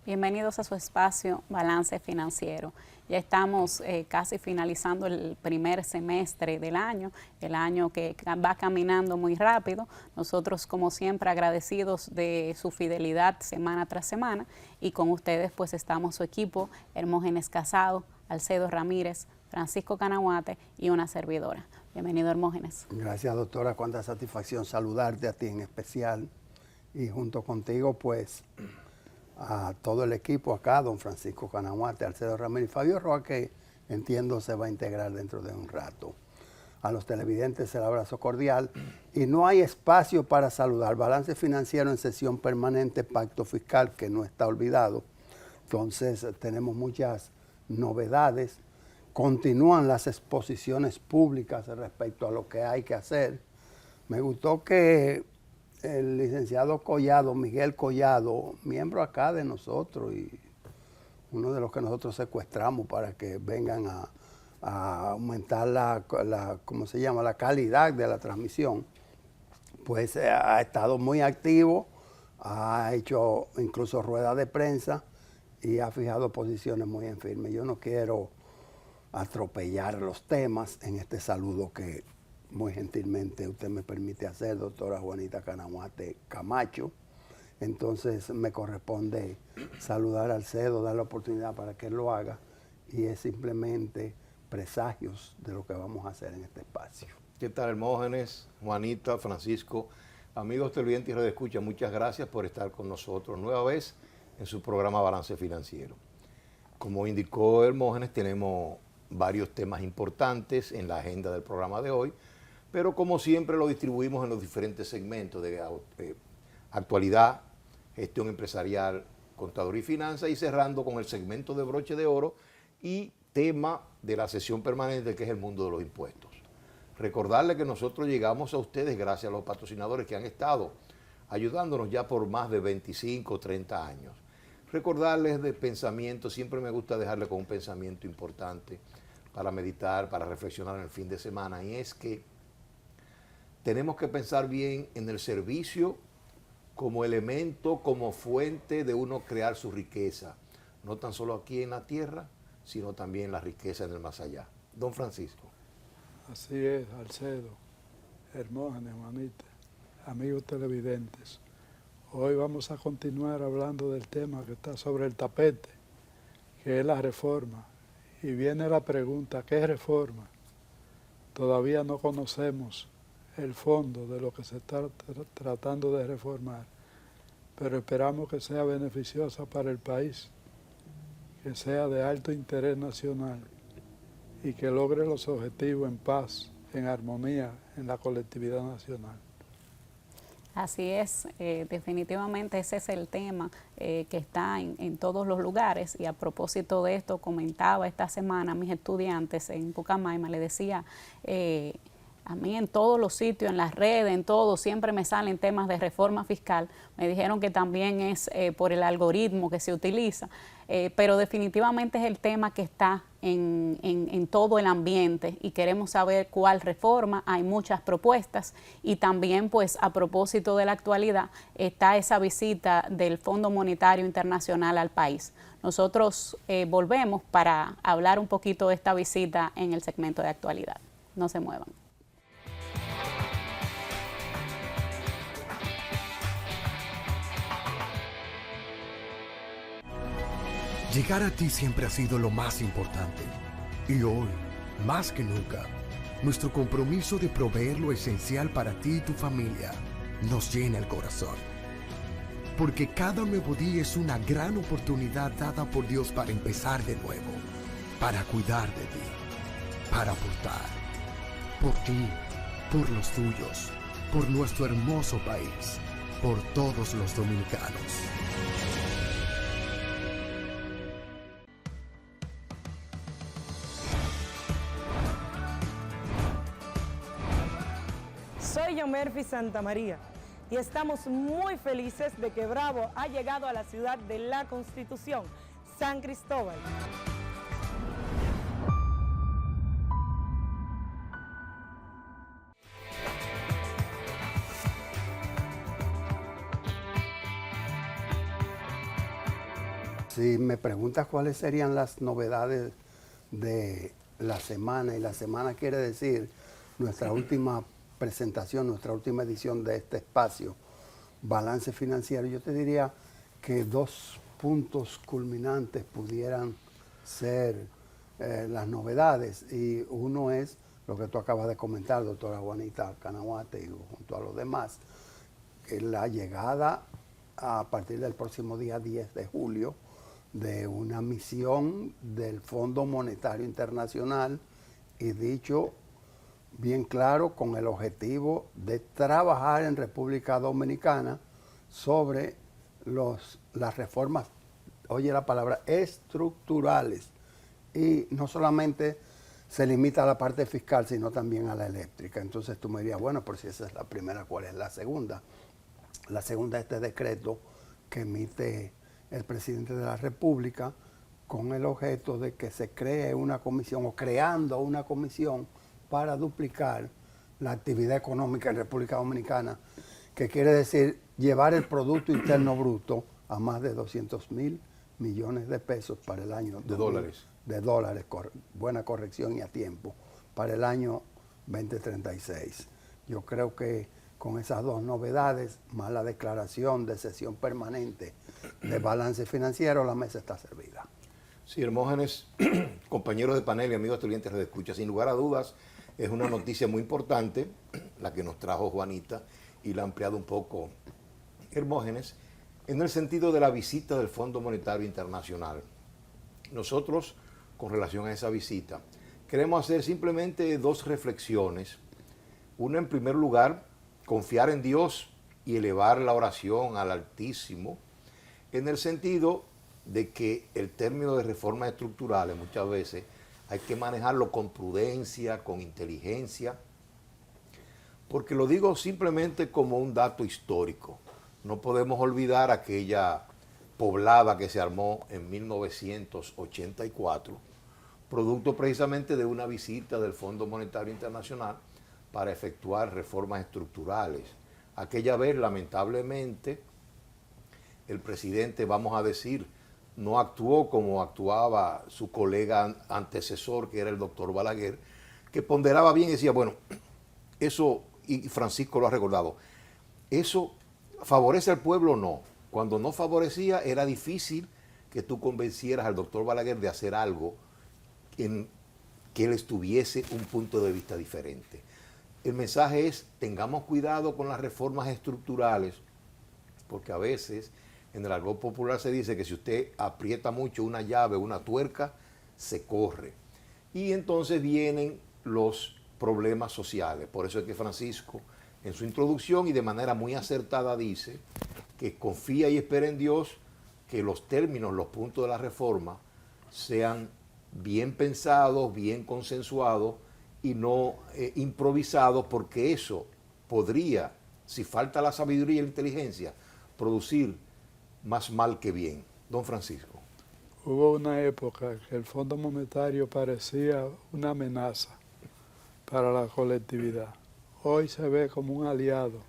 Bienvenidos a su espacio Balance Financiero. Ya estamos casi finalizando el primer semestre del año, el año que va caminando muy rápido. Nosotros, como siempre, agradecidos de su fidelidad semana tras semana, y con ustedes pues estamos su equipo, Hermógenes Casado, Alcedo Ramírez, Francisco Canahuate y una servidora. Bienvenido, Hermógenes. Gracias, doctora. Cuánta satisfacción saludarte a ti en especial, y junto contigo pues a todo el equipo acá, don Francisco Canahuate, Alcedo Ramírez y Fabio Roa, que entiendo se va a integrar dentro de un rato. A los televidentes el abrazo cordial, y no hay espacio para saludar. Balance Financiero en sesión permanente, pacto fiscal que no está olvidado. Entonces tenemos muchas novedades. Continúan las exposiciones públicas respecto a lo que hay que hacer. Me gustó que el licenciado Collado, Miguel Collado, miembro acá de nosotros y uno de los que nosotros secuestramos para que vengan a aumentar ¿cómo se llama?, la calidad de la transmisión, pues ha estado muy activo, ha hecho incluso ruedas de prensa y ha fijado posiciones muy en firme. Yo no quiero atropellar los temas en este saludo que muy gentilmente usted me permite hacer, doctora Juanita Canahuate Camacho. Entonces me corresponde saludar al Alcedo, dar la oportunidad para que él lo haga, y es simplemente presagios de lo que vamos a hacer en este espacio. ¿Qué tal, Hermógenes, Juanita, Francisco? Amigos televidentes y radioescuchas, muchas gracias por estar con nosotros nueva vez en su programa Balance Financiero. Como indicó Hermógenes, tenemos varios temas importantes en la agenda del programa de hoy, pero como siempre lo distribuimos en los diferentes segmentos de actualidad, gestión empresarial, contaduría y finanzas, y cerrando con el segmento de broche de oro y tema de la sesión permanente, que es el mundo de los impuestos. Recordarles que nosotros llegamos a ustedes gracias a los patrocinadores que han estado ayudándonos ya por más de 25 o 30 años. Recordarles de pensamiento, siempre me gusta dejarle con un pensamiento importante para meditar, para reflexionar en el fin de semana, y es que tenemos que pensar bien en el servicio como elemento, como fuente de uno crear su riqueza, no tan solo aquí en la tierra, sino también la riqueza en el más allá. Don Francisco. Así es, Alcedo, Hermógenes, Juanita, amigos televidentes. Hoy vamos a continuar hablando del tema que está sobre el tapete, que es la reforma. Y viene la pregunta, ¿qué es reforma? Todavía no conocemos el fondo de lo que se está tratando de reformar, pero esperamos que sea beneficiosa para el país, que sea de alto interés nacional y que logre los objetivos en paz, en armonía, en la colectividad nacional. Así es, definitivamente ese es el tema que está en todos los lugares, y a propósito de esto comentaba esta semana a mis estudiantes en Pucamaima, le decía, a mí en todos los sitios, en las redes, en todo, siempre me salen temas de reforma fiscal. Me dijeron que también es por el algoritmo que se utiliza, pero definitivamente es el tema que está en todo el ambiente, y queremos saber cuál reforma. Hay muchas propuestas, y también pues a propósito de la actualidad está esa visita del Fondo Monetario Internacional al país. Nosotros volvemos para hablar un poquito de esta visita en el segmento de actualidad. No se muevan. Llegar a ti siempre ha sido lo más importante, y hoy, más que nunca, nuestro compromiso de proveer lo esencial para ti y tu familia nos llena el corazón. Porque cada nuevo día es una gran oportunidad dada por Dios para empezar de nuevo, para cuidar de ti, para aportar, por ti, por los tuyos, por nuestro hermoso país, por todos los dominicanos. Soy Yomerfi Santamaría y estamos muy felices de que Bravo ha llegado a la ciudad de la Constitución, San Cristóbal. Si me preguntas cuáles serían las novedades de la semana, y la semana quiere decir nuestra última presentación, nuestra última edición de este espacio, Balance Financiero, yo te diría que 2 puntos culminantes pudieran ser las novedades, y uno es lo que tú acabas de comentar, doctora Juanita Canahuate, y junto a los demás, la llegada a partir del próximo día 10 de julio de una misión del Fondo Monetario Internacional, y dicho bien claro, con el objetivo de trabajar en República Dominicana sobre las reformas, oye la palabra, estructurales, y no solamente se limita a la parte fiscal, sino también a la eléctrica. Entonces tú me dirías, bueno, por si esa es la primera, ¿cuál es la segunda? La segunda es este decreto que emite el presidente de la República con el objeto de que se cree una comisión, o creando una comisión para duplicar la actividad económica en República Dominicana, que quiere decir llevar el Producto Interno Bruto a más de 200.000 millones de pesos para el año... De dólares. De dólares, buena corrección y a tiempo, para el año 2036. Yo creo que con esas 2 novedades, más la declaración de sesión permanente de balance financiero, la mesa está servida. Sí, Hermógenes, compañeros de panel y amigos televidentes de escucha, sin lugar a dudas, es una noticia muy importante la que nos trajo Juanita, y la ha ampliado un poco Hermógenes, en el sentido de la visita del Fondo Monetario Internacional. Nosotros, con relación a esa visita, queremos hacer simplemente 2 reflexiones. Una, en primer lugar, confiar en Dios y elevar la oración al Altísimo, en el sentido de que el término de reformas estructurales muchas veces hay que manejarlo con prudencia, con inteligencia, porque lo digo simplemente como un dato histórico. No podemos olvidar aquella poblada que se armó en 1984, producto precisamente de una visita del Fondo Monetario Internacional para efectuar reformas estructurales. Aquella vez, lamentablemente, el presidente, vamos a decir, no actuó como actuaba su colega antecesor, que era el doctor Balaguer, que ponderaba bien y decía, bueno, eso, y Francisco lo ha recordado, eso favorece al pueblo o no. Cuando no favorecía, era difícil que tú convencieras al doctor Balaguer de hacer algo en que él estuviese un punto de vista diferente. El mensaje es, tengamos cuidado con las reformas estructurales, porque a veces en el argot popular se dice que si usted aprieta mucho una llave, una tuerca, se corre. Y entonces vienen los problemas sociales. Por eso es que Francisco, en su introducción y de manera muy acertada, dice que confía y espera en Dios que los términos, los puntos de la reforma sean bien pensados, bien consensuados y no improvisados, porque eso podría, si falta la sabiduría y la inteligencia, producir más mal que bien. Don Francisco. Hubo una época que el Fondo Monetario parecía una amenaza para la colectividad. Hoy se ve como un aliado,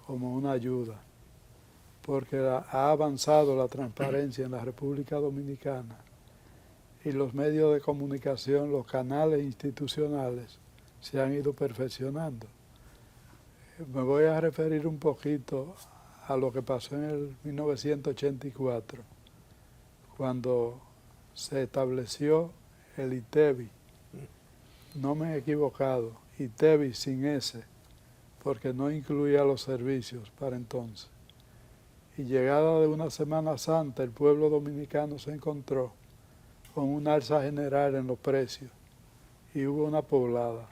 como una ayuda, porque ha avanzado la transparencia en la República Dominicana y los medios de comunicación, los canales institucionales se han ido perfeccionando. Me voy a referir un poquito a lo que pasó en el 1984, cuando se estableció el ITEBI. No me he equivocado, ITEBI sin S, porque no incluía los servicios para entonces. Y llegada de una Semana Santa, el pueblo dominicano se encontró con una alza general en los precios y hubo una poblada.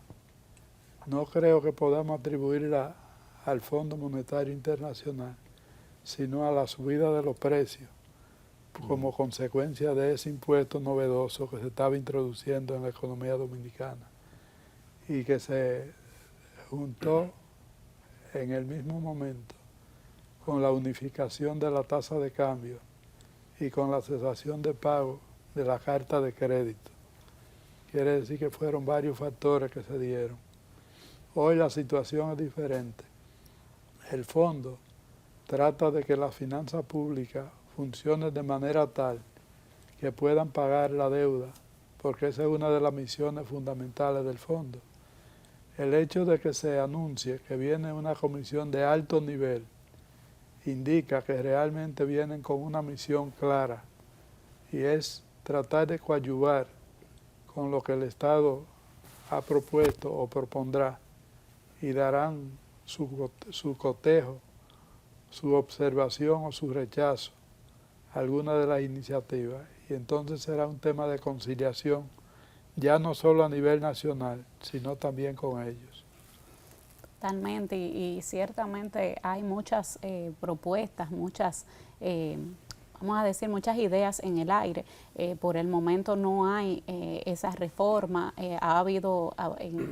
No creo que podamos atribuirla al Fondo Monetario Internacional, sino a la subida de los precios como consecuencia de ese impuesto novedoso que se estaba introduciendo en la economía dominicana y que se juntó en el mismo momento con la unificación de la tasa de cambio y con la cesación de pago de la carta de crédito. Quiere decir que fueron varios factores que se dieron. Hoy la situación es diferente. El fondo trata de que las finanzas públicas funcione de manera tal que puedan pagar la deuda, porque esa es una de las misiones fundamentales del fondo. El hecho de que se anuncie que viene una comisión de alto nivel indica que realmente vienen con una misión clara, y es tratar de coadyuvar con lo que el Estado ha propuesto o propondrá, y darán su cotejo, su observación o su rechazo a alguna de las iniciativas, y entonces será un tema de conciliación, ya no solo a nivel nacional, sino también con ellos. Totalmente, y ciertamente hay muchas propuestas, muchas, vamos a decir, muchas ideas en el aire. Por el momento no hay esa reforma. Ha habido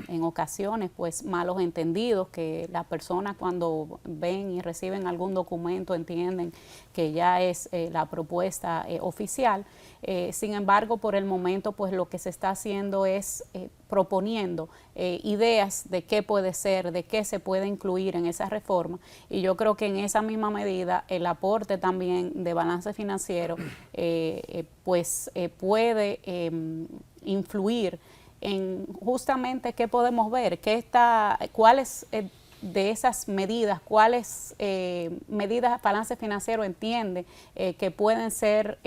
en ocasiones pues malos entendidos, que las personas cuando ven y reciben algún documento entienden que ya es la propuesta oficial. Sin embargo, por el momento pues lo que se está haciendo es proponiendo ideas de qué puede ser, de qué se puede incluir en esa reforma, y yo creo que en esa misma medida el aporte también de balance financiero puede influir en justamente qué podemos ver, cuáles de esas medidas, cuáles medidas balance financiero entiende que pueden ser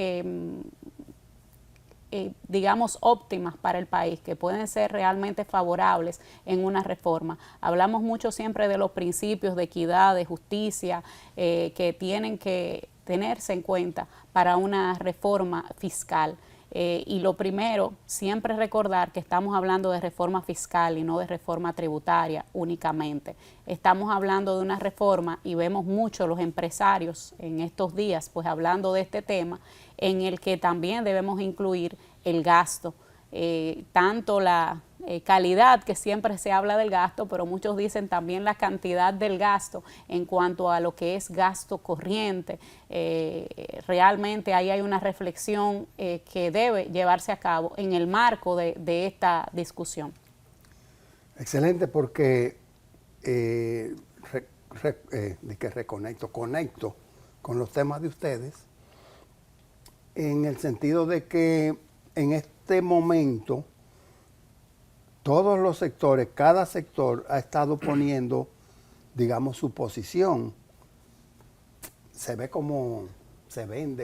digamos, óptimas para el país, que pueden ser realmente favorables en una reforma. Hablamos mucho siempre de los principios de equidad, de justicia, que tienen que tenerse en cuenta para una reforma fiscal. Y lo primero, siempre recordar que estamos hablando de reforma fiscal y no de reforma tributaria únicamente. Estamos hablando de una reforma, y vemos mucho los empresarios en estos días pues hablando de este tema, en el que también debemos incluir el gasto, tanto la calidad, que siempre se habla del gasto, pero muchos dicen también la cantidad del gasto en cuanto a lo que es gasto corriente. Realmente ahí hay una reflexión que debe llevarse a cabo en el marco de esta discusión. Excelente, porque conecto con los temas de ustedes, en el sentido de que en este momento todos los sectores, cada sector ha estado poniendo, digamos, su posición. Se vende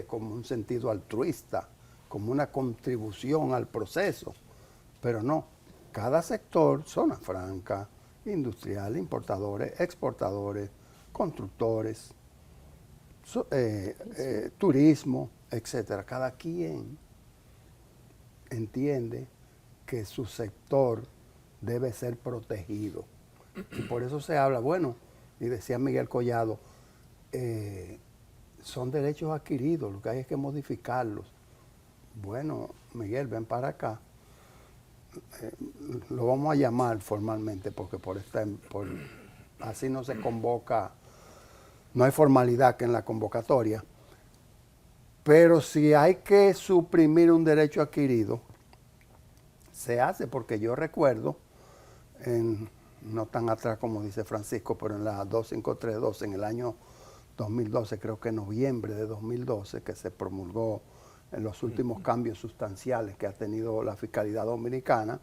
como un sentido altruista, como una contribución al proceso, pero no. Cada sector, zona franca, industrial, importadores, exportadores, constructores, turismo, etcétera. Cada quien entiende que su sector debe ser protegido. Y por eso se habla, bueno, y decía Miguel Collado, son derechos adquiridos, lo que hay es que modificarlos. Bueno, Miguel, ven para acá. Lo vamos a llamar formalmente, porque así no se convoca, no hay formalidad que en la convocatoria. Pero si hay que suprimir un derecho adquirido, se hace, porque yo recuerdo, no tan atrás como dice Francisco, pero en la 25312, en el año 2012, creo que en noviembre de 2012, que se promulgó en los últimos cambios sustanciales que ha tenido la fiscalidad dominicana,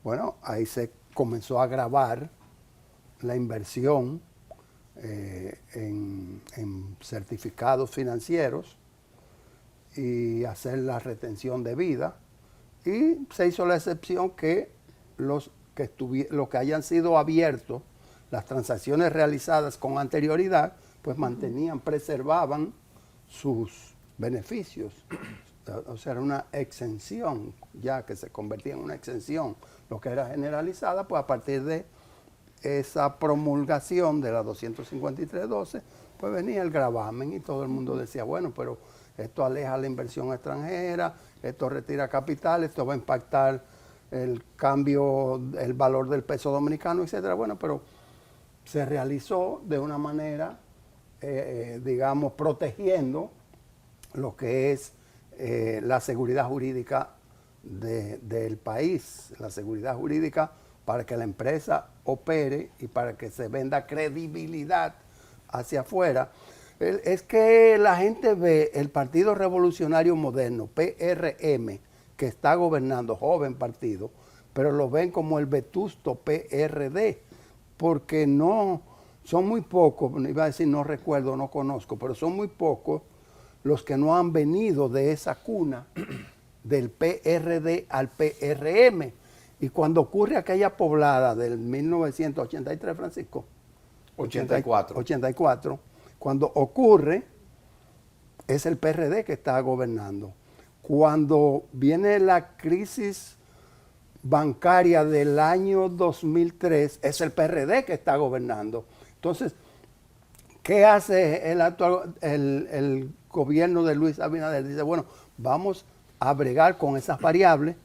bueno, ahí se comenzó a gravar la inversión en certificados financieros y hacer la retención de vida, y se hizo la excepción que los que hayan sido abiertos, las transacciones realizadas con anterioridad, pues preservaban sus beneficios. O sea, era una exención, ya que se convertía en una exención. Lo que era generalizada, pues a partir de esa promulgación de la 253.12, pues venía el gravamen y todo el mundo decía, bueno, pero esto aleja la inversión extranjera, esto retira capital, esto va a impactar el cambio, el valor del peso dominicano, etcétera. Bueno, pero se realizó de una manera, digamos, protegiendo lo que es la seguridad jurídica del país, la seguridad jurídica para que la empresa opere y para que se venda credibilidad hacia afuera. Es que la gente ve el Partido Revolucionario Moderno, PRM, que está gobernando, joven partido, pero lo ven como el vetusto PRD, porque no, son muy pocos, iba a decir no recuerdo, no conozco, pero son muy pocos los que no han venido de esa cuna del PRD al PRM. Y cuando ocurre aquella poblada del 1983, Francisco, 84, cuando ocurre, es el PRD que está gobernando. Cuando viene la crisis bancaria del año 2003, es el PRD que está gobernando. Entonces, ¿qué hace el gobierno de Luis Abinader? Dice, bueno, vamos a bregar con esas variables,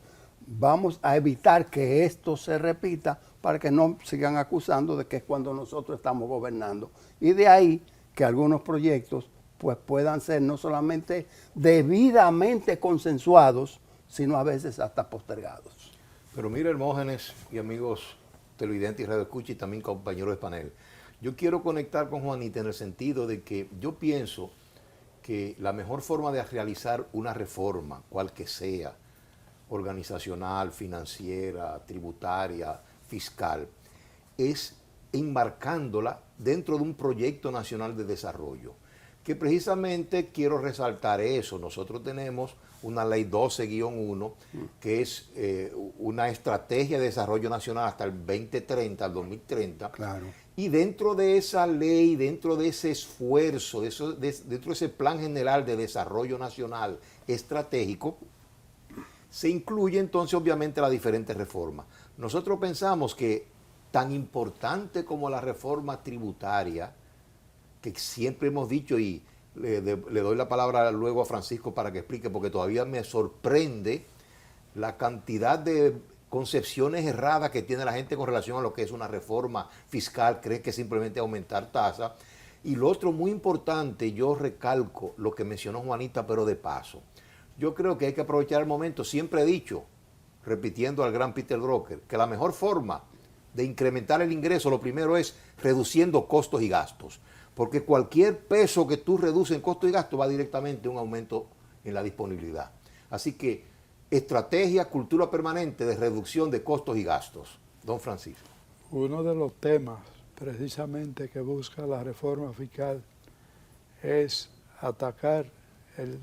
vamos a evitar que esto se repita para que no sigan acusando de que es cuando nosotros estamos gobernando. Y de ahí que algunos proyectos pues puedan ser no solamente debidamente consensuados, sino a veces hasta postergados. Pero mira, Hermógenes y amigos televidentes y radioescuchas y también compañeros de panel, yo quiero conectar con Juanita en el sentido de que yo pienso que la mejor forma de realizar una reforma, cual que sea, organizacional, financiera, tributaria, fiscal, es enmarcándola dentro de un proyecto nacional de desarrollo, que precisamente quiero resaltar eso. Nosotros tenemos una ley 12-1, que es una estrategia de desarrollo nacional hasta el 2030, al 2030. Claro. Y dentro de esa ley, dentro de ese esfuerzo, dentro de ese plan general de desarrollo nacional estratégico, se incluye entonces obviamente las diferentes reformas. Nosotros pensamos que tan importante como la reforma tributaria, que siempre hemos dicho, y le doy la palabra luego a Francisco para que explique, porque todavía me sorprende la cantidad de concepciones erradas que tiene la gente con relación a lo que es una reforma fiscal, creen que simplemente aumentar tasas. Y lo otro muy importante, yo recalco lo que mencionó Juanita, pero de paso. Yo creo que hay que aprovechar el momento. Siempre he dicho, repitiendo al gran Peter Drucker, que la mejor forma de incrementar el ingreso, lo primero es reduciendo costos y gastos. Porque cualquier peso que tú reduces en costos y gastos va directamente a un aumento en la disponibilidad. Así que estrategia, cultura permanente de reducción de costos y gastos. Don Francisco. Uno de los temas precisamente que busca la reforma fiscal es atacar el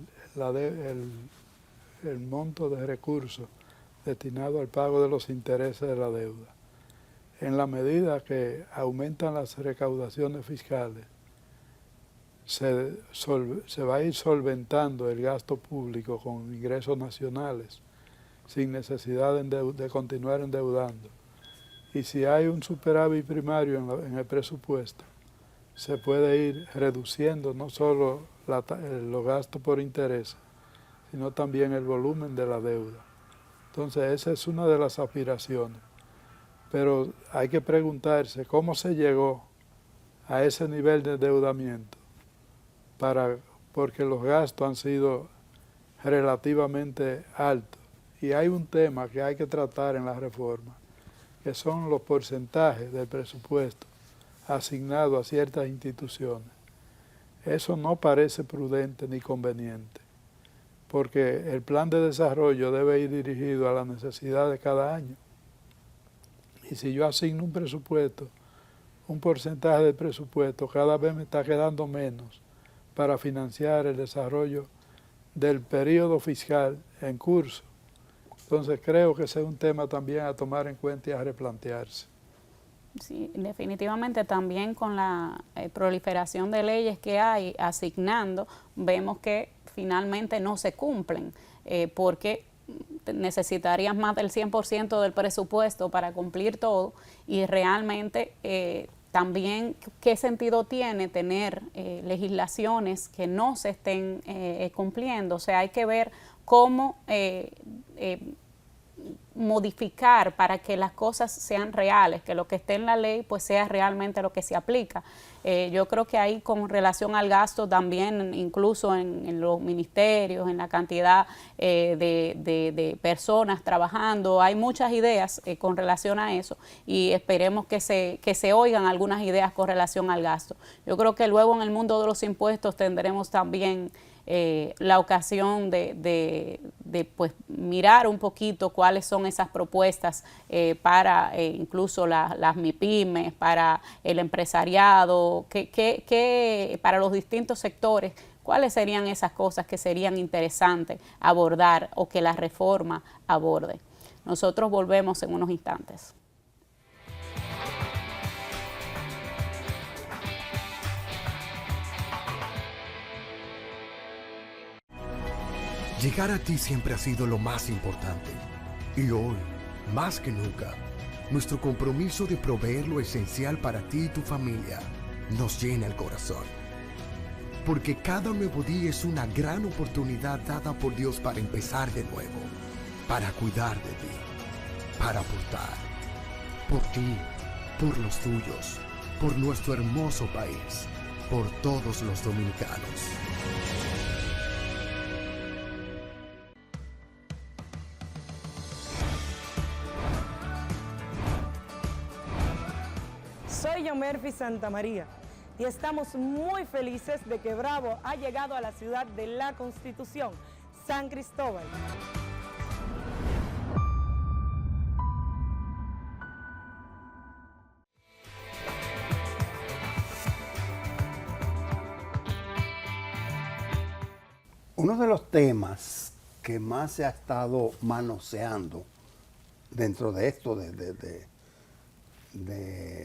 monto de recursos destinado al pago de los intereses de la deuda. En la medida que aumentan las recaudaciones fiscales, se va a ir solventando el gasto público con ingresos nacionales sin necesidad de continuar endeudando. Y si hay un superávit primario en el presupuesto, se puede ir reduciendo no solo los gastos por interés, sino también el volumen de la deuda. Entonces esa es una de las aspiraciones. Pero hay que preguntarse cómo se llegó a ese nivel de endeudamiento, porque los gastos han sido relativamente altos. Y hay un tema que hay que tratar en la reforma, que son los porcentajes del presupuesto asignado a ciertas instituciones. Eso no parece prudente ni conveniente, porque el plan de desarrollo debe ir dirigido a la necesidad de cada año. Y si yo asigno un presupuesto, un porcentaje del presupuesto, cada vez me está quedando menos para financiar el desarrollo del periodo fiscal en curso. Entonces creo que ese es un tema también a tomar en cuenta y a replantearse. Sí, definitivamente también con la proliferación de leyes que hay asignando, vemos que finalmente no se cumplen, porque necesitarías más del 100% del presupuesto para cumplir todo, y realmente también qué sentido tiene tener legislaciones que no se estén cumpliendo. O sea, hay que ver cómo modificar para que las cosas sean reales, que lo que esté en la ley pues sea realmente lo que se aplica. Yo creo que ahí con relación al gasto también, incluso en los ministerios, en la cantidad de personas trabajando, hay muchas ideas con relación a eso y esperemos que se oigan algunas ideas con relación al gasto. Yo creo que luego en el mundo de los impuestos tendremos también la ocasión de pues, mirar un poquito cuáles son esas propuestas para incluso las MIPYMES, para el empresariado, para los distintos sectores, cuáles serían esas cosas que serían interesantes abordar o que la reforma aborde. Nosotros volvemos en unos instantes. Llegar a ti siempre ha sido lo más importante. Y hoy, más que nunca, nuestro compromiso de proveer lo esencial para ti y tu familia nos llena el corazón. Porque cada nuevo día es una gran oportunidad dada por Dios para empezar de nuevo, para cuidar de ti, para aportar, por ti, por los tuyos, por nuestro hermoso país, por todos los dominicanos. Soy Yomerfi Santamaría y estamos muy felices de que Bravo ha llegado a la ciudad de la Constitución, San Cristóbal. Uno de los temas que más se ha estado manoseando dentro de esto, de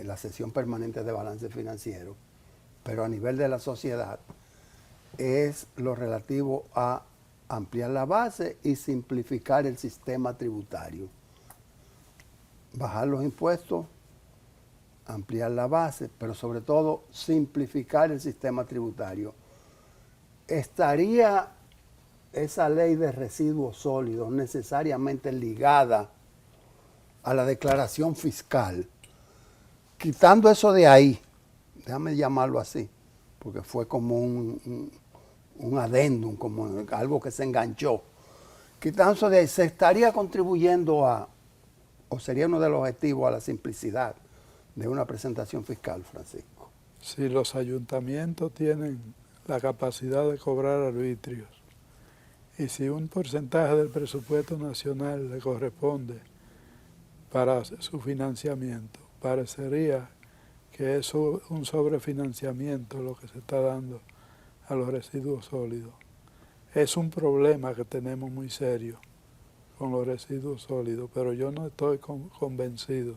la sesión permanente de balance financiero, pero a nivel de la sociedad, es lo relativo a ampliar la base y simplificar el sistema tributario. Bajar los impuestos, ampliar la base, pero sobre todo simplificar el sistema tributario. ¿Estaría esa ley de residuos sólidos necesariamente ligada a la declaración fiscal? Quitando eso de ahí, déjame llamarlo así, porque fue como un adendum, como algo que se enganchó. Quitando eso de ahí, ¿se estaría contribuyendo o sería uno de los objetivos a la simplicidad de una presentación fiscal, Francisco? Si los ayuntamientos tienen la capacidad de cobrar arbitrios y si un porcentaje del presupuesto nacional le corresponde para su financiamiento, parecería que es un sobrefinanciamiento lo que se está dando a los residuos sólidos. Es un problema que tenemos muy serio con los residuos sólidos, pero yo no estoy convencido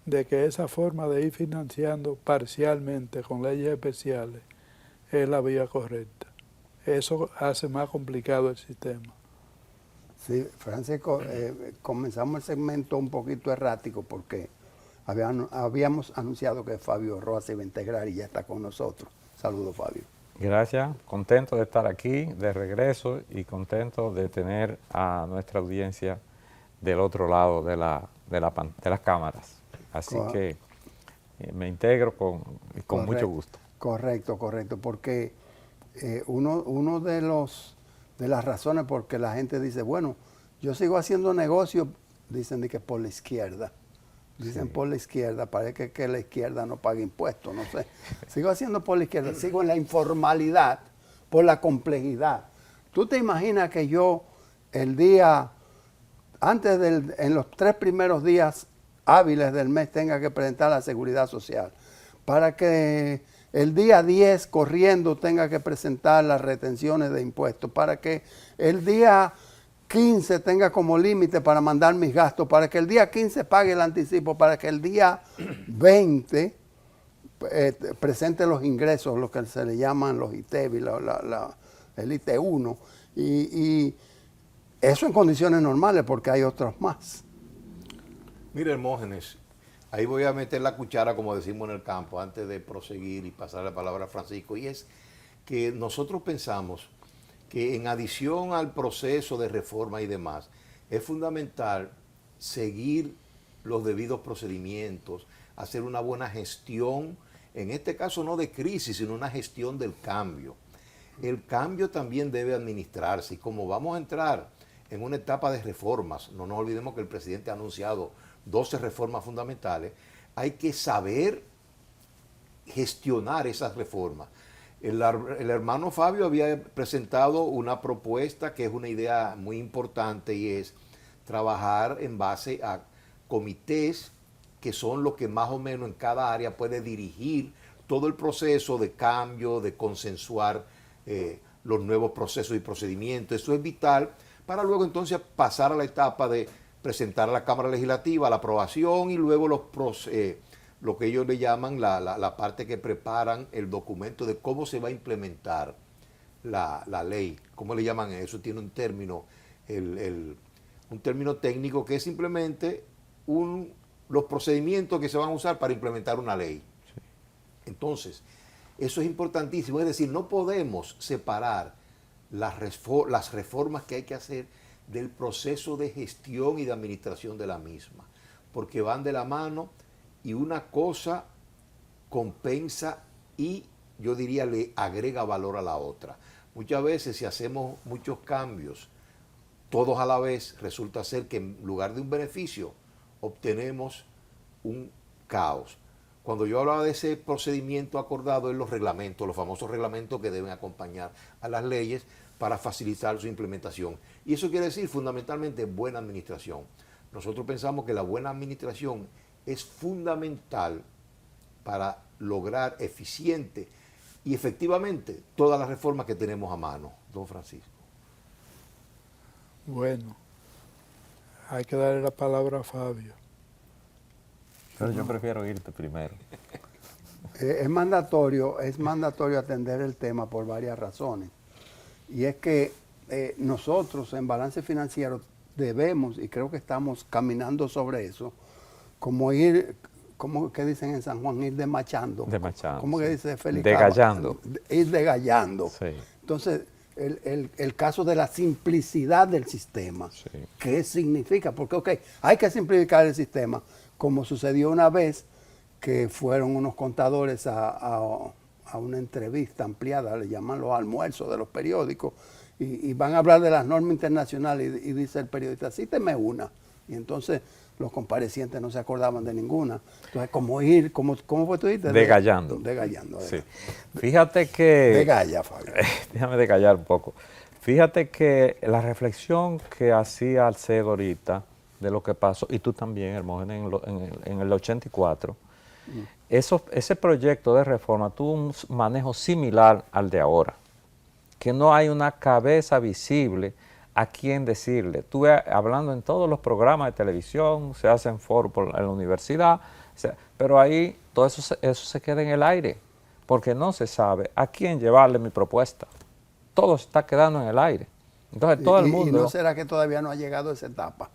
de que esa forma de ir financiando parcialmente con leyes especiales es la vía correcta. Eso hace más complicado el sistema. Sí, Francisco, comenzamos el segmento un poquito errático porque habíamos anunciado que Fabio Roa se iba a integrar y ya está con nosotros. Saludos, Fabio. Gracias, contento de estar aquí de regreso y contento de tener a nuestra audiencia del otro lado de las cámaras. Así que me integro con mucho gusto. Correcto, porque uno de las razones por que la gente dice, bueno, yo sigo haciendo negocio, dicen de que por la izquierda. Dicen por la izquierda, parece que la izquierda no paga impuestos, no sé. Sigo haciendo por la izquierda, sigo en la informalidad, por la complejidad. ¿Tú te imaginas que yo el día, en los 3 primeros días hábiles del mes tenga que presentar la seguridad social? Para que el día 10 corriendo tenga que presentar las retenciones de impuestos, para que el día 15 tenga como límite para mandar mis gastos, para que el día 15 pague el anticipo, para que el día 20 presente los ingresos, lo que se le llaman los ITEVI, el IT1, y eso en condiciones normales porque hay otros más. Mire, Hermógenes, ahí voy a meter la cuchara, como decimos en el campo, antes de proseguir y pasar la palabra a Francisco, y es que nosotros pensamos que en adición al proceso de reforma y demás, es fundamental seguir los debidos procedimientos, hacer una buena gestión, en este caso no de crisis, sino una gestión del cambio. El cambio también debe administrarse y como vamos a entrar en una etapa de reformas, no nos olvidemos que el presidente ha anunciado 12 reformas fundamentales, hay que saber gestionar esas reformas. El hermano Fabio había presentado una propuesta que es una idea muy importante y es trabajar en base a comités que son los que más o menos en cada área puede dirigir todo el proceso de cambio, de consensuar los nuevos procesos y procedimientos. Eso es vital para luego entonces pasar a la etapa de presentar a la Cámara Legislativa la aprobación y luego lo que ellos le llaman la parte que preparan el documento de cómo se va a implementar la ley. ¿Cómo le llaman eso? Tiene un término, un término técnico que es simplemente los procedimientos que se van a usar para implementar una ley. Sí. Entonces, eso es importantísimo. Es decir, no podemos separar las reformas que hay que hacer del proceso de gestión y de administración de la misma, porque van de la mano y una cosa compensa y yo diría le agrega valor a la otra. Muchas veces si hacemos muchos cambios, todos a la vez, resulta ser que en lugar de un beneficio obtenemos un caos. Cuando yo hablaba de ese procedimiento acordado en los reglamentos, los famosos reglamentos que deben acompañar a las leyes para facilitar su implementación. Y eso quiere decir fundamentalmente buena administración. Nosotros pensamos que la buena administración es fundamental para lograr eficiente y efectivamente todas las reformas que tenemos a mano, don Francisco. Bueno, hay que darle la palabra a Fabio. Pero yo prefiero irte primero. Es mandatorio atender el tema por varias razones. Y es que nosotros en Balance Financiero debemos, y creo que estamos caminando sobre eso, como que dicen en San Juan, ir desmachando. Desmachando. ¿Cómo que dice Félix? Degallando. Ir degallando. Sí. Entonces, el caso de la simplicidad del sistema. Sí. ¿Qué significa? Porque, ok, hay que simplificar el sistema, como sucedió una vez que fueron unos contadores a una entrevista ampliada, le llaman los almuerzos de los periódicos, y van a hablar de las normas internacionales y dice el periodista, cíteme una. Y entonces los comparecientes no se acordaban de ninguna. Entonces, ¿cómo fue tú dijiste? Degallando. Degallando. Sí. Fíjate que... Degalla, Fabio. Déjame degallar un poco. Fíjate que la reflexión que hacía Alcedo ahorita de lo que pasó, y tú también, Hermógenes, en el 84, ese proyecto de reforma tuvo un manejo similar al de ahora, que no hay una cabeza visible a quien decirle. Estuve hablando en todos los programas de televisión, se hacen foros en la universidad, pero ahí todo eso se queda en el aire, porque no se sabe a quién llevarle mi propuesta. Todo se está quedando en el aire. Entonces todo el mundo... ¿Y no será que todavía no ha llegado a esa etapa?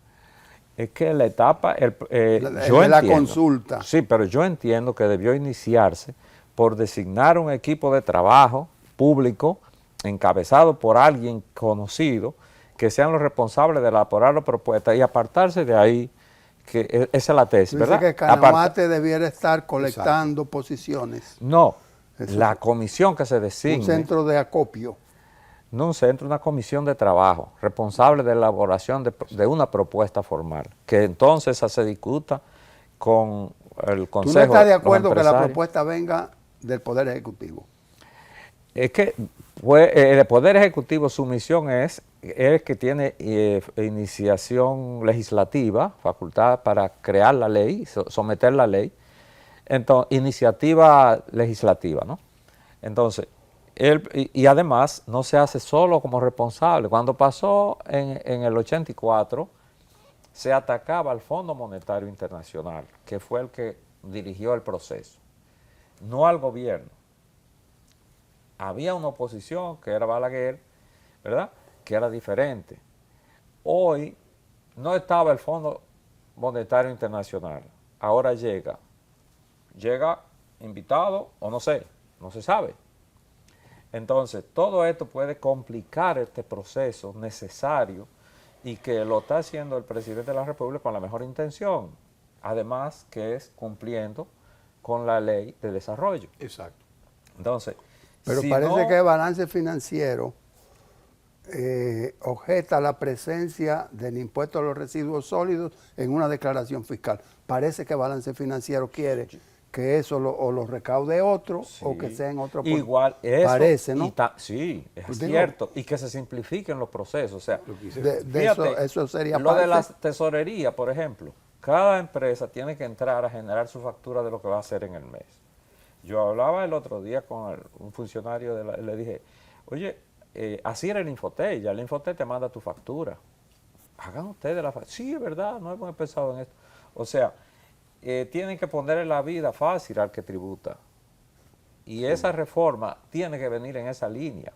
Es que la etapa, la consulta. Sí, pero yo entiendo que debió iniciarse por designar un equipo de trabajo público encabezado por alguien conocido que sean los responsables de elaborar la propuesta y apartarse de ahí, que esa es la tesis, ¿verdad? Dice que Canamate debiera estar colectando posiciones. No, la comisión que se designe. Un centro de acopio. No un centro, una comisión de trabajo responsable de la elaboración de una propuesta formal, que entonces se discuta con el Consejo. ¿Tú no estás de acuerdo que la propuesta venga del Poder Ejecutivo? Es que el Poder Ejecutivo, su misión es que tiene iniciación legislativa, facultad para crear la ley, someter la ley, entonces, iniciativa legislativa, ¿no? Entonces, y además no se hace solo como responsable. Cuando pasó en el 84, se atacaba al Fondo Monetario Internacional, que fue el que dirigió el proceso, no al gobierno. Había una oposición, que era Balaguer, ¿verdad?, que era diferente. Hoy no estaba el Fondo Monetario Internacional, ahora llega invitado o no sé, no se sabe. Entonces, todo esto puede complicar este proceso necesario y que lo está haciendo el presidente de la República con la mejor intención, además que es cumpliendo con la ley de desarrollo. Exacto. Entonces, Pero si parece no- que el balance financiero objeta la presencia del impuesto a los residuos sólidos en una declaración fiscal. Parece que el balance financiero quiere que eso o lo recaude otro o que sea en otro. Igual, eso, parece, ¿no? Sí, es Pues digo, cierto, y que se simplifiquen los procesos. O sea, de eso sería lo parte. de la tesorería, por ejemplo, cada empresa tiene que entrar a generar su factura de lo que va a hacer en el mes. Yo hablaba el otro día con un funcionario, le dije, oye, así era el Infotel, ya el Infotel te manda tu factura. Hagan ustedes la factura. Sí, es verdad, no hemos pensado en esto. O sea, tienen que ponerle la vida fácil al que tributa. Y esa reforma tiene que venir en esa línea.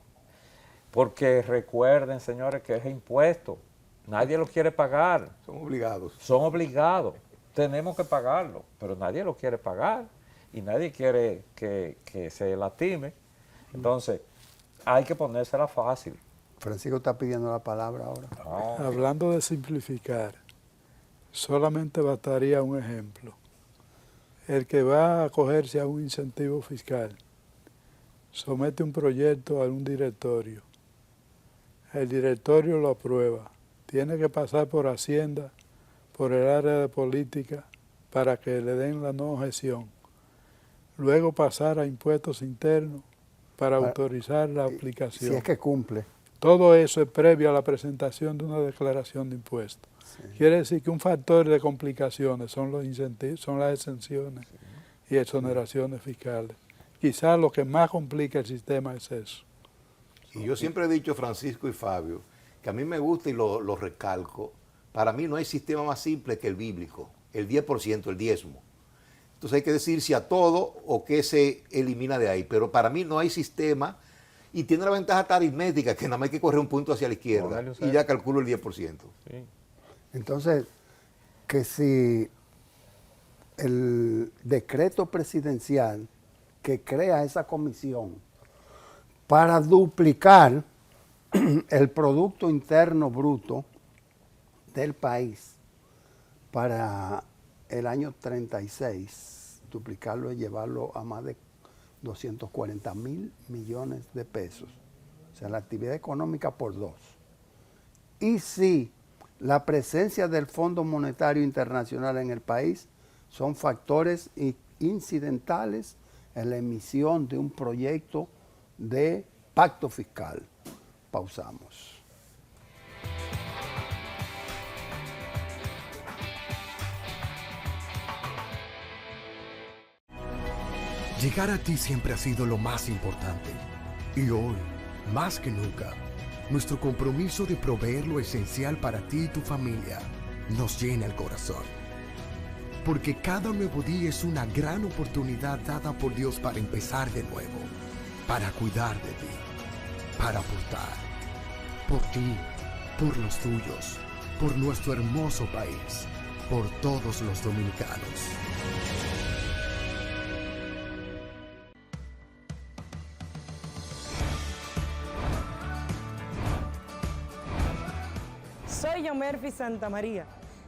Porque recuerden, señores, que es impuesto. Nadie lo quiere pagar. Son obligados. Son obligados. Tenemos que pagarlo, pero nadie lo quiere pagar y nadie quiere que se lastime. Entonces, hay que ponérsela fácil. Francisco está pidiendo la palabra ahora. No. Hablando de simplificar, solamente bastaría un ejemplo. El que va a acogerse a un incentivo fiscal somete un proyecto a un directorio. El directorio lo aprueba. Tiene que pasar por Hacienda, por el área de política, para que le den la no objeción. Luego pasar a impuestos internos para autorizar la aplicación. Si es que cumple. Todo eso es previo a la presentación de una declaración de impuestos. Quiere decir que un factor de complicaciones son los incentivos, son las exenciones y exoneraciones fiscales. Quizás lo que más complica el sistema es eso. Y yo siempre he dicho, Francisco y Fabio, que a mí me gusta y lo recalco, para mí no hay sistema más simple que el bíblico, el 10%, el diezmo. Entonces hay que decir si a todo o qué se elimina de ahí, pero para mí no hay sistema y tiene la ventaja aritmética que nada más hay que correr un punto hacia la izquierda y ya calculo el 10%. Sí. Entonces, que si el decreto presidencial que crea esa comisión para duplicar el Producto Interno Bruto del país para el año 36, duplicarlo y llevarlo a más de 240.000 millones de pesos. O sea, la actividad económica por 2. Y si la presencia del Fondo Monetario Internacional en el país son factores incidentales en la emisión de un proyecto de pacto fiscal. Pausamos. Llegar a ti siempre ha sido lo más importante. Y hoy, más que nunca, nuestro compromiso de proveer lo esencial para ti y tu familia nos llena el corazón. Porque cada nuevo día es una gran oportunidad dada por Dios para empezar de nuevo, para cuidar de ti, para aportar, por ti, por los tuyos, por nuestro hermoso país, por todos los dominicanos. Soy Yomerfi Santamaría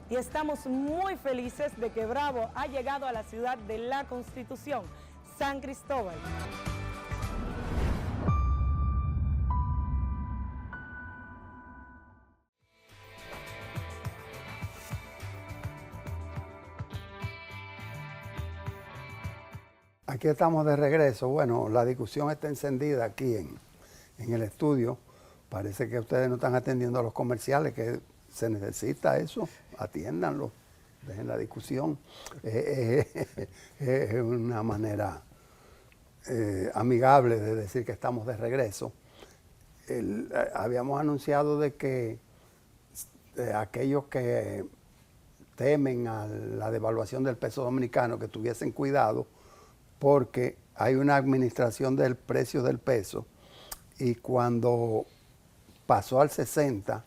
y estamos muy felices de que Bravo ha llegado a la ciudad de la Constitución, San Cristóbal. Aquí estamos de regreso. Bueno, la discusión está encendida aquí en el estudio. Parece que ustedes no están atendiendo a los comerciales, que se necesita eso. Atiéndanlo, dejen la discusión. Es una manera amigable de decir que estamos de regreso. Habíamos anunciado de que aquellos que temen a la devaluación del peso dominicano, que tuviesen cuidado, porque hay una administración del precio del peso y cuando pasó al 60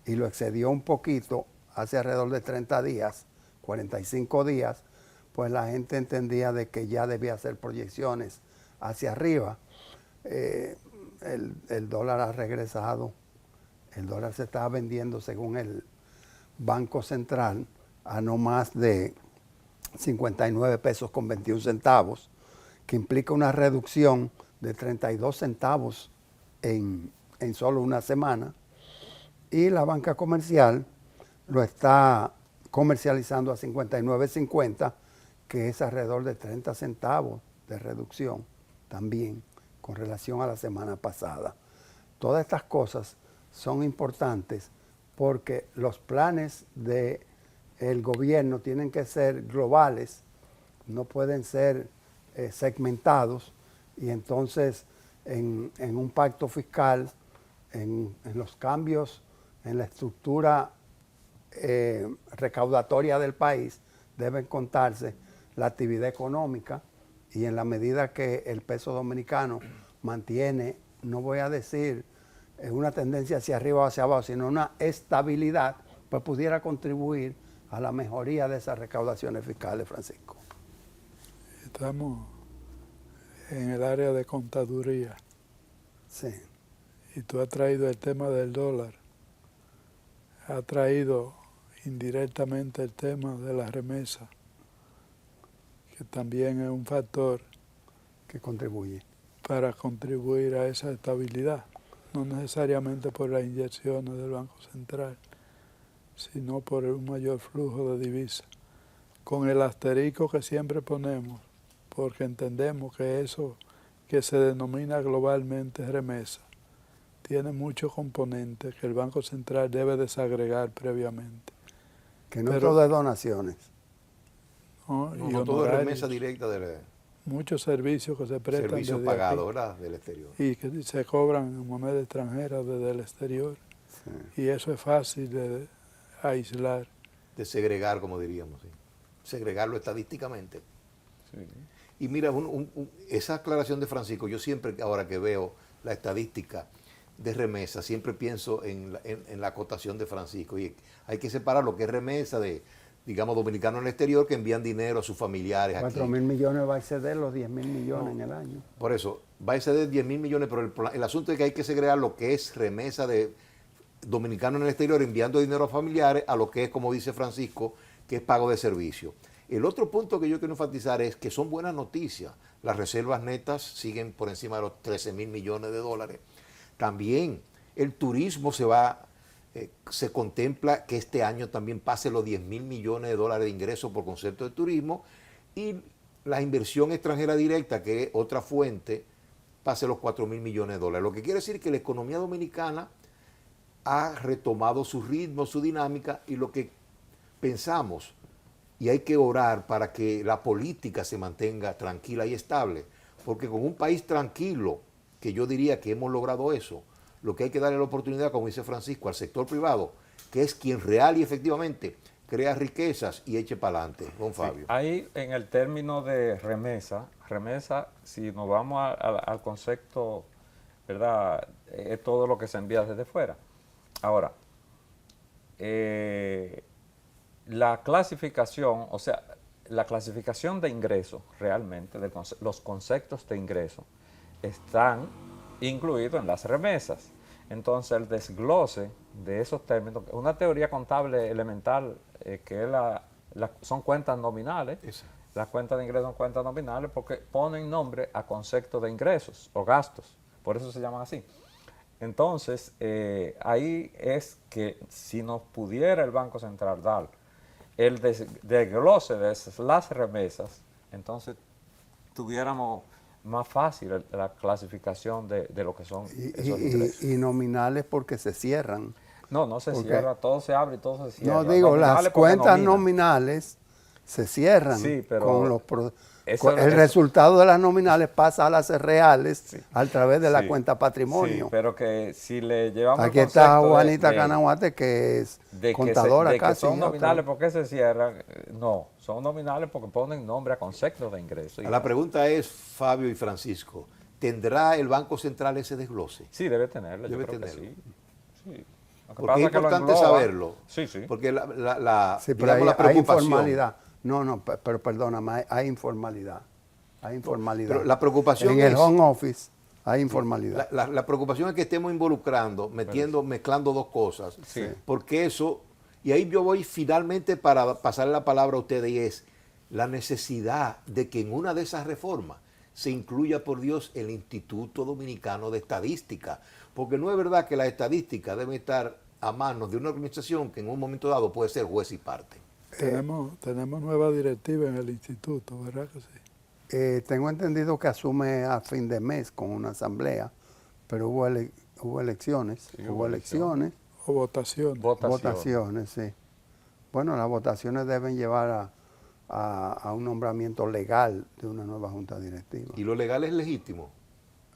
y lo excedió un poquito, hace alrededor de 30 días, 45 días, pues la gente entendía de que ya debía hacer proyecciones hacia arriba. El dólar ha regresado El dólar se estaba vendiendo, según el Banco Central, a no más de 59 pesos con 21 centavos, que implica una reducción de 32 centavos en solo una semana. Y la banca comercial lo está comercializando a 59.50, que es alrededor de 30 centavos de reducción también con relación a la semana pasada. Todas estas cosas son importantes porque los planes del gobierno tienen que ser globales, no pueden ser segmentados, y entonces en un pacto fiscal, en los cambios en la estructura recaudatoria del país, deben contarse la actividad económica, y en la medida que el peso dominicano mantiene, no voy a decir una tendencia hacia arriba o hacia abajo, sino una estabilidad, pues pudiera contribuir a la mejoría de esas recaudaciones fiscales, Francisco. Estamos en el área de contaduría. Sí. Y tú has traído el tema del dólar. Has traído indirectamente el tema de la remesa, que también es un factor que contribuye para contribuir a esa estabilidad, no necesariamente por las inyecciones del Banco Central, sino por un mayor flujo de divisas, con el asterisco que siempre ponemos, porque entendemos que eso que se denomina globalmente remesa tiene muchos componentes que el Banco Central debe desagregar previamente. Que no todo es donaciones. ¿No? Y no todo es remesa directa de muchos servicios que se prestan servicios desde pagados, aquí, ¿verdad? Del exterior. y que se cobran en moneda extranjera desde el exterior. Sí. Y eso es fácil de aislar. De segregar, como diríamos. ¿Sí? Segregarlo estadísticamente. Sí. Y mira, esa aclaración de Francisco, yo siempre, ahora que veo la estadística de remesa, siempre pienso en la acotación de Francisco. Y hay que separar lo que es remesa de, digamos, dominicanos en el exterior que envían dinero a sus familiares. 4.000 millones va a exceder los 10.000 millones en el año. Por eso, va a exceder 10.000 millones, pero el asunto es que hay que segregar lo que es remesa de dominicanos en el exterior enviando dinero a familiares a lo que es, como dice Francisco, que es pago de servicio. El otro punto que yo quiero enfatizar es que son buenas noticias. Las reservas netas siguen por encima de los 13.000 millones de dólares. También el turismo se contempla que este año también pase los 10.000 millones de dólares de ingresos por concepto de turismo, y la inversión extranjera directa, que es otra fuente, pase los 4.000 millones de dólares. Lo que quiere decir que la economía dominicana ha retomado su ritmo, su dinámica, y lo que pensamos, y hay que orar para que la política se mantenga tranquila y estable, porque con un país tranquilo, que yo diría que hemos logrado eso, lo que hay que darle la oportunidad, como dice Francisco, al sector privado, que es quien real y efectivamente crea riquezas y eche para adelante. Don Fabio. Sí, ahí en el término de remesa, si nos vamos al concepto, ¿verdad? Es todo lo que se envía desde fuera. Ahora, la clasificación, o sea, la clasificación de ingresos realmente, los conceptos de ingreso, están incluidos en las remesas. Entonces, el desglose de esos términos, una teoría contable elemental, que es son cuentas nominales. Eso. Las cuentas de ingresos son cuentas nominales porque ponen nombre a conceptos de ingresos o gastos, por eso se llaman así. Entonces, ahí es que si nos pudiera el Banco Central dar el desglose de las remesas, entonces tuviéramos más fácil la clasificación de lo que son esos ingresos. Y nominales porque se cierran. No se cierra, todo se abre y todo se cierra. No, digo, las cuentas nominales se cierran, sí, pero con el resultado de las nominales pasa a las reales, sí, a través de la cuenta patrimonio. Sí, pero que si le llevamos aquí está Juanita Canahuate, que es contadora que son nominales, ¿por qué se cierran? No, son nominales porque ponen nombre a conceptos de ingresos. La pregunta es, Fabio y Francisco, ¿tendrá el Banco Central ese desglose? Sí, debe tenerlo. Debe tenerlo. Sí. Porque es importante saberlo. Sí, sí. Porque pero la preocupación. Hay informalidad. No, pero perdóname, hay informalidad. Hay informalidad. Pero la preocupación en el home office hay informalidad. La preocupación es que estemos involucrando, mezclando dos cosas, Sí. porque eso, y ahí yo voy finalmente para pasarle la palabra a ustedes, y es la necesidad de que en una de esas reformas se incluya, por Dios, el Instituto Dominicano de Estadística, porque no es verdad que la estadística debe estar a manos de una organización que en un momento dado puede ser juez y parte. Tenemos nueva directiva en el instituto, ¿verdad que sí? Tengo entendido que asume a fin de mes con una asamblea, pero hubo elecciones. Sí, hubo elecciones. O votación. Votaciones, sí. Bueno, las votaciones deben llevar a un nombramiento legal de una nueva junta directiva. ¿Y lo legal es legítimo?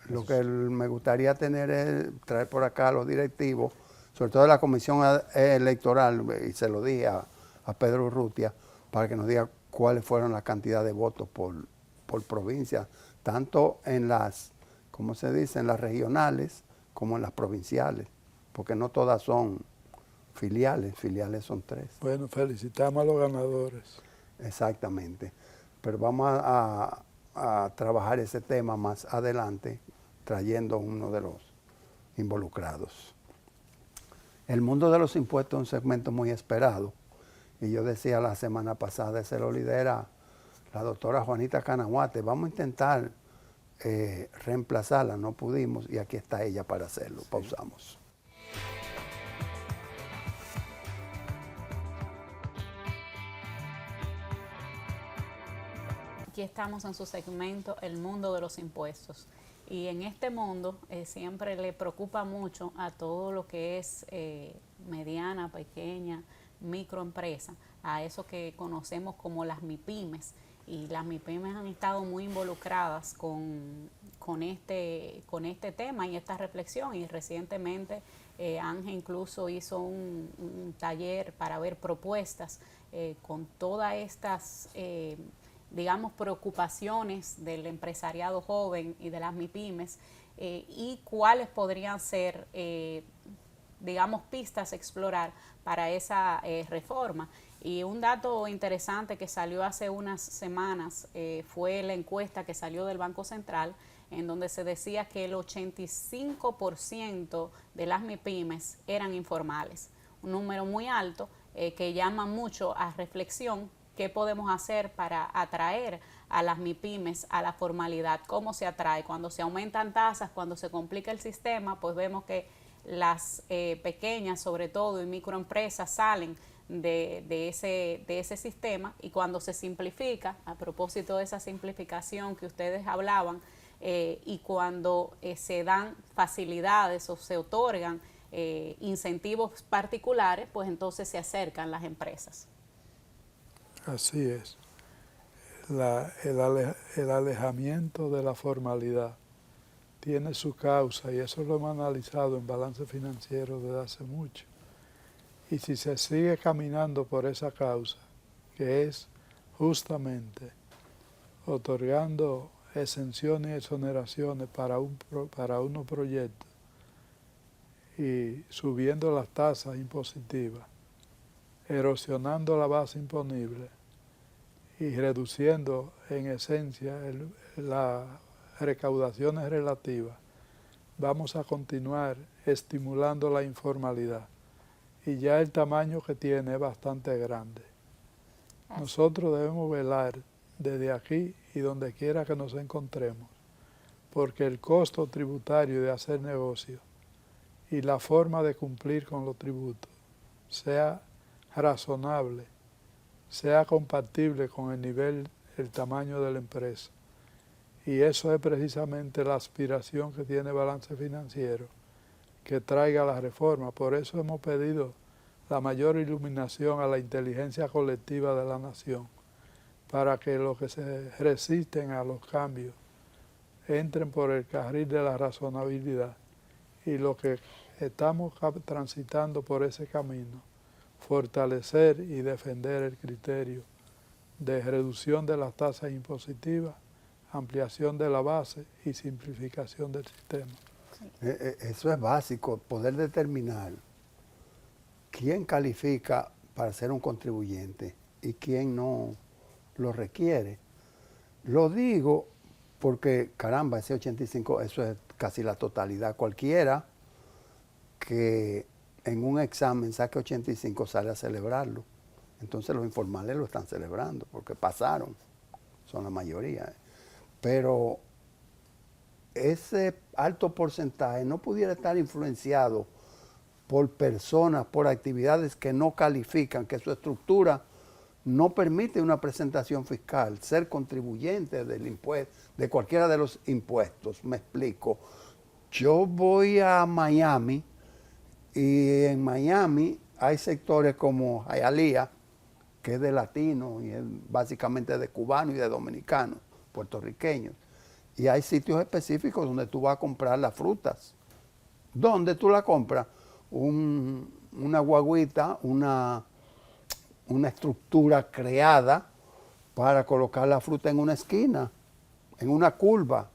Lo que me gustaría tener es traer por acá a los directivos, sobre todo de la comisión electoral, y se lo dije a Pedro Urrutia, para que nos diga cuáles fueron la cantidad de votos por provincia, tanto en las, ¿cómo se dice?, en las regionales como en las provinciales, porque no todas son filiales son 3. Bueno, felicitamos a los ganadores. Exactamente. Pero vamos a trabajar ese tema más adelante, trayendo uno de los involucrados. El mundo de los impuestos es un segmento muy esperado, y yo decía la semana pasada, se lo lidera la doctora Juanita Canahuate. Vamos a intentar reemplazarla, no pudimos, y aquí está ella para hacerlo. Sí. Pausamos. Aquí estamos en su segmento El Mundo de los Impuestos. Y en este mundo siempre le preocupa mucho a todo lo que es mediana, pequeña, microempresa, a eso que conocemos como las MIPYMES. Y las MIPYMES han estado muy involucradas con este tema y esta reflexión. Y recientemente Ángel incluso hizo un taller para ver propuestas con todas estas digamos, preocupaciones del empresariado joven y de las MIPYMES y cuáles podrían ser, digamos, pistas a explorar para esa reforma. Y un dato interesante que salió hace unas semanas fue la encuesta que salió del Banco Central, en donde se decía que el 85% de las MIPYMES eran informales, un número muy alto que llama mucho a reflexión. ¿Qué podemos hacer para atraer a las MIPYMES a la formalidad? ¿Cómo se atrae? Cuando se aumentan tasas, cuando se complica el sistema, pues vemos que las pequeñas, sobre todo, y microempresas salen de ese sistema, y cuando se simplifica, a propósito de esa simplificación que ustedes hablaban, y cuando se dan facilidades o se otorgan incentivos particulares, pues entonces se acercan las empresas. Así es. El alejamiento de la formalidad tiene su causa, y eso lo hemos analizado en balance financiero desde hace mucho. Y si se sigue caminando por esa causa, que es justamente otorgando exenciones y exoneraciones para unos proyectos y subiendo las tasas impositivas, erosionando la base imponible y reduciendo en esencia las recaudaciones relativas, vamos a continuar estimulando la informalidad, y ya el tamaño que tiene es bastante grande. Nosotros debemos velar desde aquí y donde quiera que nos encontremos, porque el costo tributario de hacer negocio y la forma de cumplir con los tributos sea razonable, sea compatible con el tamaño de la empresa. Y eso es precisamente la aspiración que tiene Balance Financiero, que traiga la reforma. Por eso hemos pedido la mayor iluminación a la inteligencia colectiva de la nación, para que los que se resisten a los cambios entren por el carril de la razonabilidad, y los que estamos transitando por ese camino, fortalecer y defender el criterio de reducción de las tasas impositivas, ampliación de la base y simplificación del sistema. Eso es básico, poder determinar quién califica para ser un contribuyente y quién no lo requiere. Lo digo porque caramba, ese 85, eso es casi la totalidad. Cualquiera que en un examen saque 85 sale a celebrarlo. Entonces los informales lo están celebrando porque pasaron, son la mayoría. Pero ese alto porcentaje no pudiera estar influenciado por personas, por actividades que no califican, que su estructura no permite una presentación fiscal, ser contribuyente del impuesto, de cualquiera de los impuestos. Me explico. Yo voy a Miami y en Miami hay sectores como Hialeah, que es de latinos y es básicamente de cubanos y de dominicanos, puertorriqueños. Y hay sitios específicos donde tú vas a comprar las frutas. ¿Dónde tú la compras? Una guaguita, una estructura creada para colocar la fruta en una esquina, en una curva.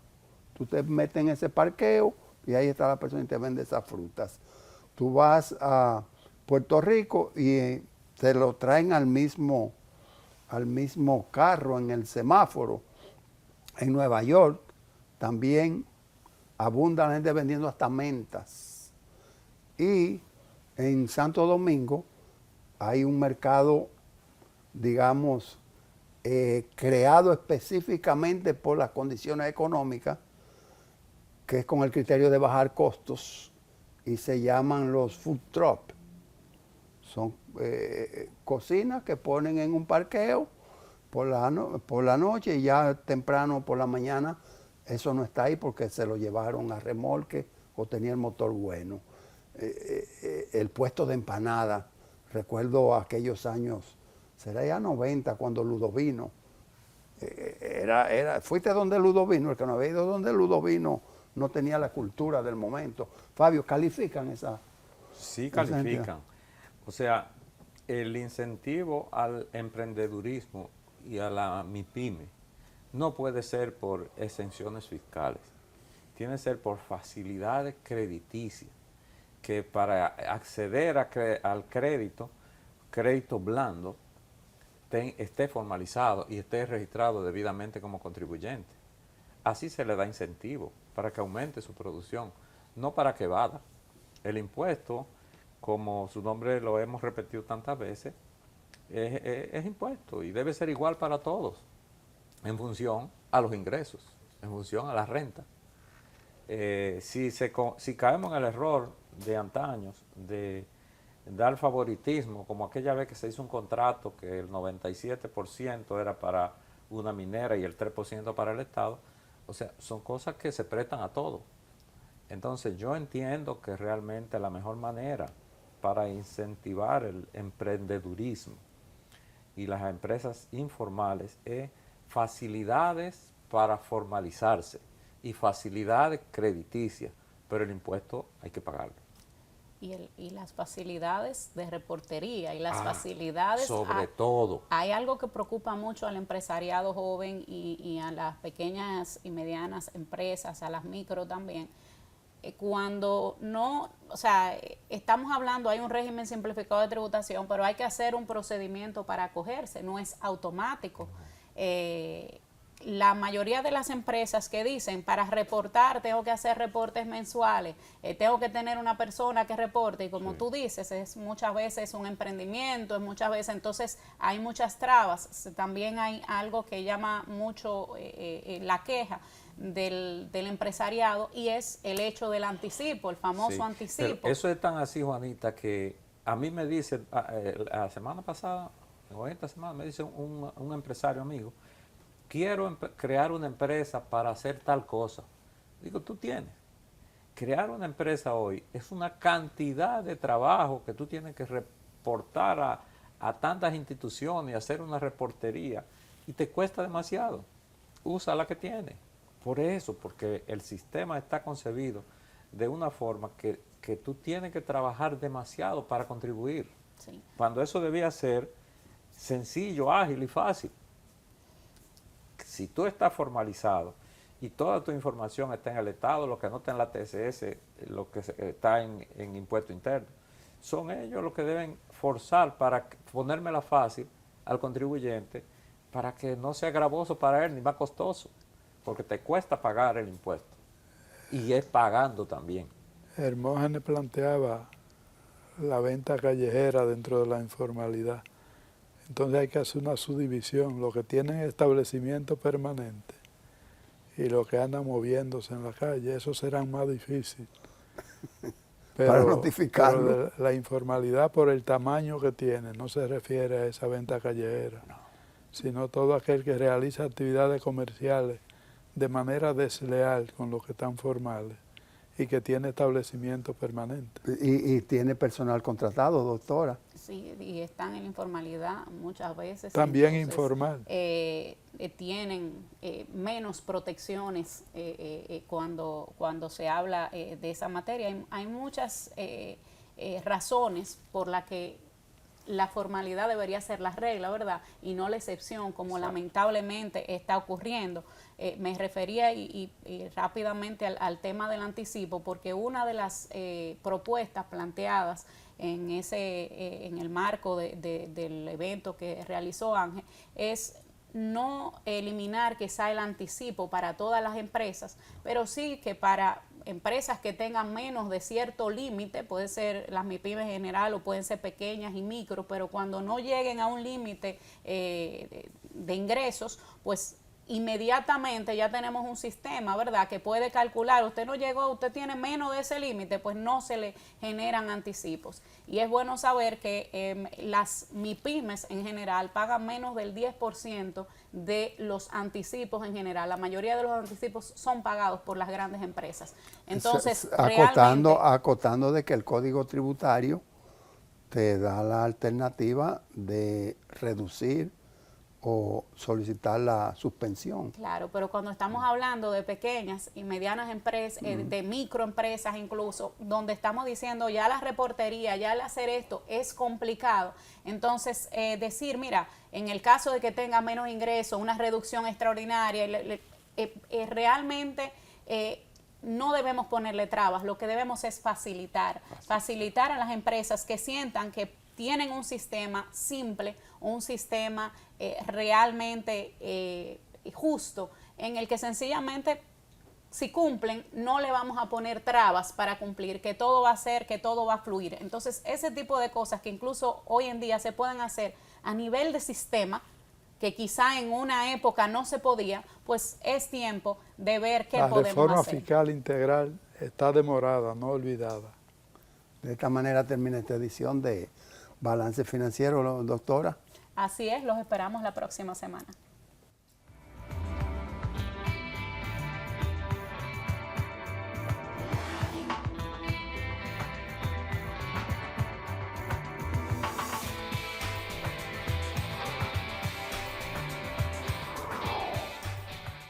Tú te metes en ese parqueo y ahí está la persona y te vende esas frutas. Tú vas a Puerto Rico y te lo traen al mismo carro en el semáforo. En Nueva York también abunda la gente vendiendo hasta mentas. Y en Santo Domingo hay un mercado, digamos, creado específicamente por las condiciones económicas, que es con el criterio de bajar costos, y se llaman los food trucks. Son cocinas que ponen en un parqueo por la noche y ya temprano por la mañana eso no está ahí porque se lo llevaron a remolque o tenía el motor bueno. El puesto de empanada, recuerdo aquellos años, será ya 90 cuando Ludo vino. Fuiste donde Ludo vino, el que no había ido donde Ludo vino no tenía la cultura del momento. Fabio, ¿califican esa? Sí, califican. O sea, el incentivo al emprendedurismo y a la MIPYME no puede ser por exenciones fiscales, tiene que ser por facilidades crediticias, que para acceder al crédito blando, esté formalizado y esté registrado debidamente como contribuyente. Así se le da incentivo para que aumente su producción, no para que evada. El impuesto, como su nombre lo hemos repetido tantas veces, es impuesto y debe ser igual para todos, en función a los ingresos, en función a la renta. Si caemos en el error de antaños de dar favoritismo, como aquella vez que se hizo un contrato que el 97% era para una minera y el 3% para el Estado, o sea, son cosas que se prestan a todo. Entonces yo entiendo que realmente la mejor manera para incentivar el emprendedurismo y las empresas informales es facilidades para formalizarse y facilidades crediticias, pero el impuesto hay que pagarlo. Y las facilidades de reportería y las facilidades... Sobre todo. Hay algo que preocupa mucho al empresariado joven y a las pequeñas y medianas empresas, a las micro también. Cuando no, o sea, estamos hablando, hay un régimen simplificado de tributación, pero hay que hacer un procedimiento para acogerse, no es automático. La mayoría de las empresas que dicen, para reportar tengo que hacer reportes mensuales, tengo que tener una persona que reporte, y como tú dices, es muchas veces un emprendimiento, es muchas veces, entonces hay muchas trabas. También hay algo que llama mucho la queja del empresariado, y es el hecho del anticipo, el famoso anticipo. Pero eso es tan así, Juanita, que a mí me dice, la semana pasada, o esta semana, me dice un empresario amigo, quiero crear una empresa para hacer tal cosa. Digo, tú tienes. Crear una empresa hoy es una cantidad de trabajo que tú tienes que reportar a tantas instituciones y hacer una reportería, y te cuesta demasiado. Usa la que tienes. Por eso, porque el sistema está concebido de una forma que tú tienes que trabajar demasiado para contribuir. Sí. Cuando eso debía ser sencillo, ágil y fácil. Si tú estás formalizado y toda tu información está en el Estado, lo que no está en la TCS, lo que está en impuesto interno, son ellos los que deben forzar para ponérmela fácil al contribuyente, para que no sea gravoso para él ni más costoso. porque te cuesta pagar el impuesto y es pagando también. Hermógenes planteaba la venta callejera dentro de la informalidad. Entonces hay que hacer una subdivisión, lo que tienen establecimiento permanente y lo que andan moviéndose en la calle, eso será más difícil. Para notificarlo. Pero la informalidad por el tamaño que tiene no se refiere a esa venta callejera, sino todo aquel que realiza actividades comerciales de manera desleal con los que están formales y que tiene establecimiento permanente. Y tiene personal contratado, doctora. Sí, y están en la informalidad muchas veces. También entonces, informal. Tienen menos protecciones cuando se habla de esa materia. Hay muchas razones por las que la formalidad debería ser la regla, ¿verdad? Y no la excepción, como lamentablemente está ocurriendo. Me refería y rápidamente al tema del anticipo, porque una de las propuestas planteadas en el marco del evento que realizó Ángel es no eliminar quizá el anticipo para todas las empresas, pero sí que para empresas que tengan menos de cierto límite, puede ser las MIPYME en general o pueden ser pequeñas y micro, pero cuando no lleguen a un límite de ingresos, pues inmediatamente ya tenemos un sistema, ¿verdad?, que puede calcular, usted no llegó, usted tiene menos de ese límite, pues no se le generan anticipos. Y es bueno saber que las MIPYMES en general pagan menos del 10% de los anticipos en general. La mayoría de los anticipos son pagados por las grandes empresas. Entonces, acotando de que el Código Tributario te da la alternativa de reducir o solicitar la suspensión. Claro, pero cuando estamos hablando de pequeñas y medianas empresas, de microempresas incluso, donde estamos diciendo ya la reportería, ya el hacer esto es complicado, entonces decir, mira, en el caso de que tenga menos ingresos, una reducción extraordinaria, realmente no debemos ponerle trabas, lo que debemos es facilitar a las empresas que sientan que tienen un sistema simple, un sistema realmente justo, en el que sencillamente si cumplen no le vamos a poner trabas para cumplir, que todo va a ser, que todo va a fluir. Entonces ese tipo de cosas que incluso hoy en día se pueden hacer a nivel de sistema, que quizá en una época no se podía, pues es tiempo de ver qué podemos hacer. La reforma fiscal integral está demorada, no olvidada. De esta manera termina esta edición de Balance Financiero, doctora. Así es, los esperamos la próxima semana.